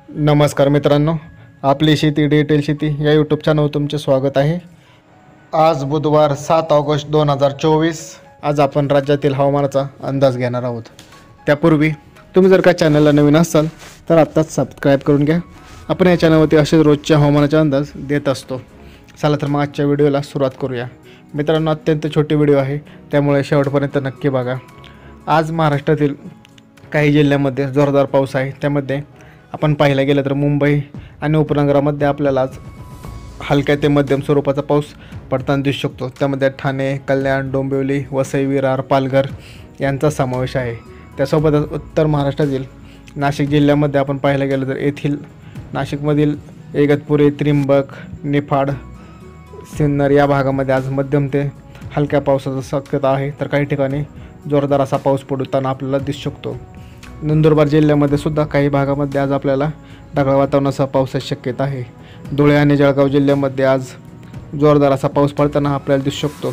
नमस्कार मित्रांनो, आपली शेती डिटेल शेती या यूट्यूब चॅनलवर तुमचे स्वागत आहे। आज बुधवार 7 ऑगस्ट 2024। आज आपण राज्यातील हवामानाचा अंदाज घेणार आहोत। त्यापूर्वी तुम्ही जर का चॅनलला नवीन असाल तर आत्ताच सबस्क्राईब करून घ्या। आपण या चॅनलवरती असेच रोजच्या हवामानाचा अंदाज देत असतो। चला तर मग आजच्या व्हिडिओला सुरुवात करूया। मित्रांनो, अत्यंत छोटी व्हिडिओ आहे, त्यामुळे शेवटपर्यंत नक्की बघा। आज महाराष्ट्रातील काही जिल्ह्यांमध्ये जोरदार पाऊस आहे। त्यामध्ये आपण पाहायला गेलं तर मुंबई आणि उपनगरामध्ये आपल्याला आज हलक्या ते मध्यम स्वरूपाचा पाऊस पडताना दिसू शकतो। त्यामध्ये ठाणे, कल्याण, डोंबिवली, वसई, विरार, पालघर यांचा समावेश आहे। त्यासोबतच उत्तर महाराष्ट्रातील नाशिक जिल्ह्यामध्ये आपण पाहायला गेलं तर येथील नाशिकमधील इगतपुरी, त्रिंबक, निफाड, सिन्नर या भागामध्ये आज मध्यम ते हलक्या पावसाची शक्यता आहे। तर काही ठिकाणी जोरदार असा पाऊस पडताना आपल्याला दिसू शकतो। नंदुरबार जिल्ह्यामध्ये सुद्धा काही भागामध्ये आज आपल्याला ढगाळ वातावरणासह पावसाची शक्यता आहे। धुळे आणि जळगाव जिल्ह्यामध्ये आज जोरदार असा पाऊस पडताना आपल्याला दिसू शकतो।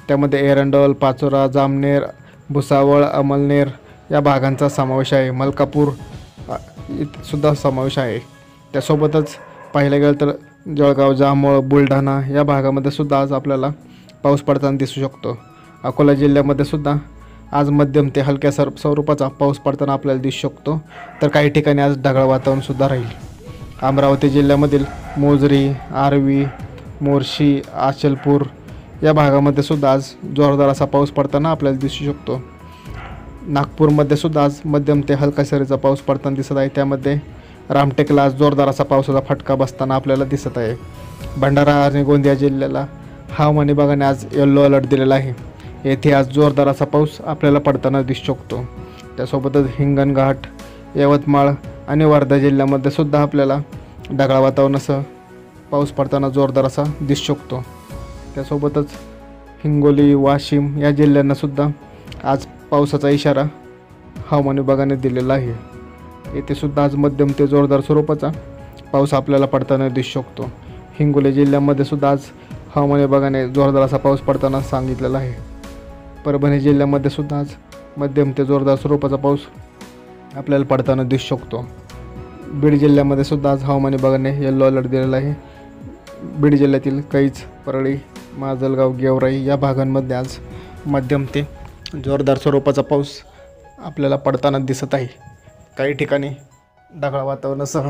त्यामध्ये एरंडोल, पाचोरा, जामनेर, भुसावळ, अमळनेर या भागांचा समावेश आहे। मलकापूर सुद्धा समावेश आहे। त्यासोबतच पाहिलं गेलं तर जळगाव, जामोळ, बुलढाणा या भागामध्ये सुद्धा आज आपल्याला पाऊस पडताना दिसू शकतो। अकोला जिल्ह्यामध्ये सुद्धा आज मध्यम ते हलक्या स्वरूपाचा पाऊस पडताना आपल्याला दिसू शकतो। तर काही ठिकाणी आज ढगाळ वातावरण सुद्धा राहील। अमरावती जिल्ह्यामधील मोजरी, आर्वी, मोर्शी, आचलपूर या भागामध्ये सुद्धा आज जोरदार असा पाऊस पडताना आपल्याला दिसू शकतो। नागपूरमध्ये सुद्धा आज मध्यम ते हलका सरीचा पाऊस पडताना दिसत आहे। त्यामध्ये रामटेकला आज जोरदार असा पावसाचा फटका बसताना आपल्याला दिसत आहे। भंडारा आणि गोंदिया जिल्ह्याला हवामान विभागाने आज येलो अलर्ट दिलेला आहे। येथे आज जोरदार असा पाऊस आपल्याला पडताना दिसू शकतो। त्यासोबतच हिंगणघाट, यवतमाळ आणि वर्धा जिल्ह्यामध्ये सुद्धा आपल्याला ढगाळ वातावरणासह पाऊस पडताना जोरदार असा दिसू शकतो। त्यासोबतच हिंगोली, वाशिम या जिल्ह्यांना सुद्धा आज पावसाचा इशारा हवामान विभागाने दिलेला आहे। येथे सुद्धा आज मध्यम ते जोरदार स्वरूपाचा पाऊस आपल्याला पडताना दिसू शकतो। हिंगोली जिल्ह्यामध्ये सुद्धा आज हवामान विभागाने जोरदार असा पाऊस पडताना सांगितलेला आहे। परभणी जिल्ह्यामध्ये सुद्धा आज मध्यम ते जोरदार स्वरूपाचा पाऊस आपल्याला पडताना दिसू शकतो। बीड जिल्ह्यामध्ये सुद्धा आज हवामान विभागाने येलो अलर्ट दिलेला आहे। बीड जिल्ह्यातील कैज, परळी, माजलगाव, गेवराई या भागांमध्ये आज मध्यम ते जोरदार स्वरूपाचा पाऊस आपल्याला पडताना दिसत आहे। काही ठिकाणी ढगाळ वातावरणासह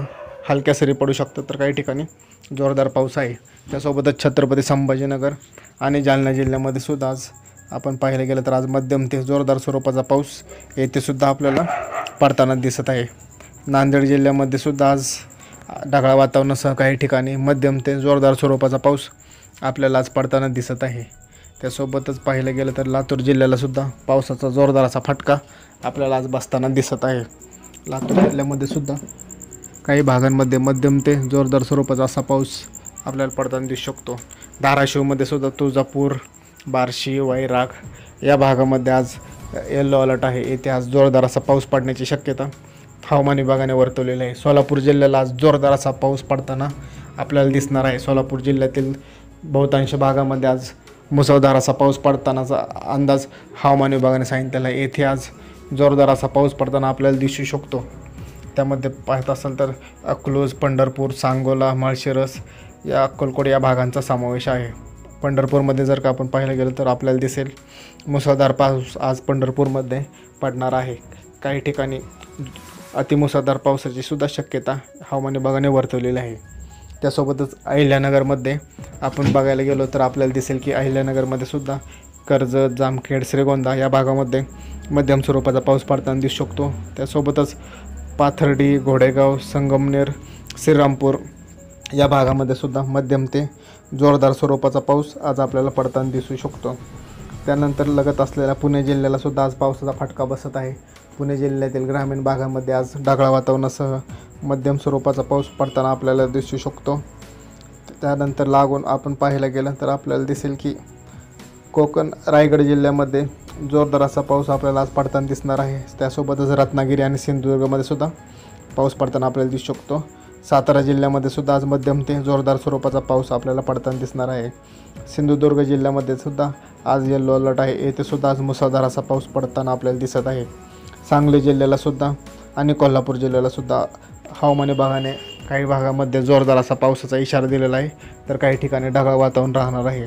हलक्या सरी पडू शकतात, तर काही ठिकाणी जोरदार पाऊस आहे। त्यासोबतच छत्रपती संभाजीनगर आणि जालना जिल्ह्यामध्ये सुद्धा आज आपण पाहायला गेलं तर आज मध्यम ते जोरदार स्वरूपाचा पाऊस येथे सुद्धा आपल्याला पडताना दिसत आहे। नांदेड जिल्ह्यामध्ये सुद्धा आज ढगाळ वातावरणासह काही ठिकाणी मध्यम ते जोरदार स्वरूपाचा पाऊस आपल्याला आज पडताना दिसत आहे। त्यासोबतच पाहिलं गेलं तर लातूर जिल्ह्याला सुद्धा पावसाचा जोरदार असा फटका आपल्याला आज बसताना दिसत आहे। लातूर जिल्ह्यामध्ये सुद्धा काही भागांमध्ये मध्यम ते जोरदार स्वरूपाचा असा पाऊस आपल्याला पडताना दिसू शकतो। धाराशिवमध्ये सुद्धा तुळजापूर, बार्शी, वैराग या भागामध्ये आज येलो अलर्ट आहे। येथे आज जोरदार असा पाऊस पडण्याची शक्यता हवामान विभागाने वर्तवलेली आहे। सोलापूर जिल्ह्याला आज जोरदार असा पाऊस पडताना आपल्याला दिसणार आहे। सोलापूर जिल्ह्यातील बहुतांश भागामध्ये आज मुसळधार असा पाऊस पडतानाचा अंदाज हवामान विभागाने सांगितलेला आहे। येथे आज जोरदार असा पाऊस पडताना आपल्याला दिसू शकतो। त्यामध्ये पाहत असाल तर अकलूज, पंढरपूर, सांगोला, माळशिरस या अक्कलकोट या भागांचा समावेश आहे। पंढरपूरमध्ये जर का आपण पाहायला गेलं तर आपल्याला दिसेल मुसळधार पाऊस आज पंढरपूरमध्ये पडणार आहे। काही ठिकाणी अतिमुसळधार पावसाची सुद्धा शक्यता हवामान विभागाने वर्तवलेली आहे। त्यासोबतच अहिल्यानगरमध्ये आपण बघायला गेलो तर आपल्याला दिसेल की अहिल्यानगरमध्ये सुद्धा कर्जत, जामखेड, श्रीगोंदा या भागामध्ये मध्यम स्वरूपाचा पाऊस पडताना दिसू शकतो। त्यासोबतच पाथर्डी, घोडेगाव, संगमनेर, श्रीरामपूर या भागामध्ये सुद्धा मध्यम ते जोरदार स्वरूपाचा पाऊस आज आपल्याला पडताना दिसू शकतो। त्यानंतर लगत असलेल्या पुणे जिल्ह्याला सुद्धा आज पावसाचा फटका बसत आहे। पुणे जिल्ह्यातील ग्रामीण भागामध्ये आज ढगाळ वातावरणासह मध्यम स्वरूपाचा पाऊस पडताना आपल्याला दिसू शकतो। त्यानंतर लागून आपण पाहायला गेलं तर आपल्याला दिसेल की कोकण, रायगड जिल्ह्यामध्ये जोरदार असा पाऊस आपल्याला आज पडताना दिसणार आहे। त्यासोबतच रत्नागिरी आणि सिंधुदुर्गमध्ये सुद्धा पाऊस पडताना आपल्याला दिसू शकतो। सातारा जिल्ह्यामध्ये सुद्धा आज मध्यम ते जोरदार स्वरूपाचा पाऊस आपल्याला पडताना दिसणार आहे। सिंधुदुर्ग जिल्ह्यामध्ये सुद्धा आज येलो अलर्ट आहे। येथे सुद्धा आज मुसळधार असा पाऊस पडताना आपल्याला दिसत आहे। सांगली जिल्ह्याला सुद्धा आणि कोल्हापूर जिल्ह्याला सुद्धा हवामान विभागाने काही भागामध्ये जोरदार असा पावसाचा इशारा दिलेला आहे, तर काही ठिकाणी ढगाळ वातावरण राहणार आहे.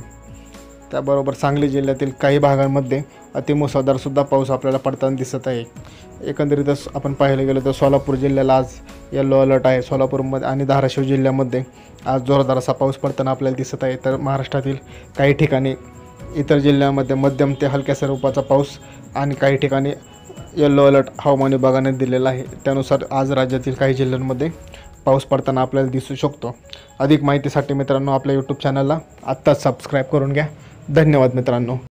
त्याबरोबर सांगली जिल्ह्यातील काही भागांमध्ये अतिमुसळधारसुद्धा पाऊस आपल्याला पडताना दिसत आहे. एकंदरीतच आपण पाहायला गेलो तर सोलापूर जिल्ह्याला आज येलो अलर्ट आहे. सोलापूरमध्ये आणि धाराशिव जिल्ह्यामध्ये आज जोरदार असा पाऊस पडताना आपल्याला दिसत आहे. तर महाराष्ट्रातील काही ठिकाणी इतर जिल्ह्यांमध्ये मध्यम ते हलक्या स्वरूपाचा पाऊस आणि काही ठिकाणी येलो अलर्ट हवामान विभागाने दिलेला आहे. त्यानुसार आज राज्यातील काही जिल्ह्यांमध्ये पाऊस पडताना आपल्याला दिसू शकतो. अधिक माहितीसाठी मित्रांनो आपल्या यूट्यूब चॅनलला आत्ताच सबस्क्राईब करून घ्या. धन्यवाद मित्रांनो.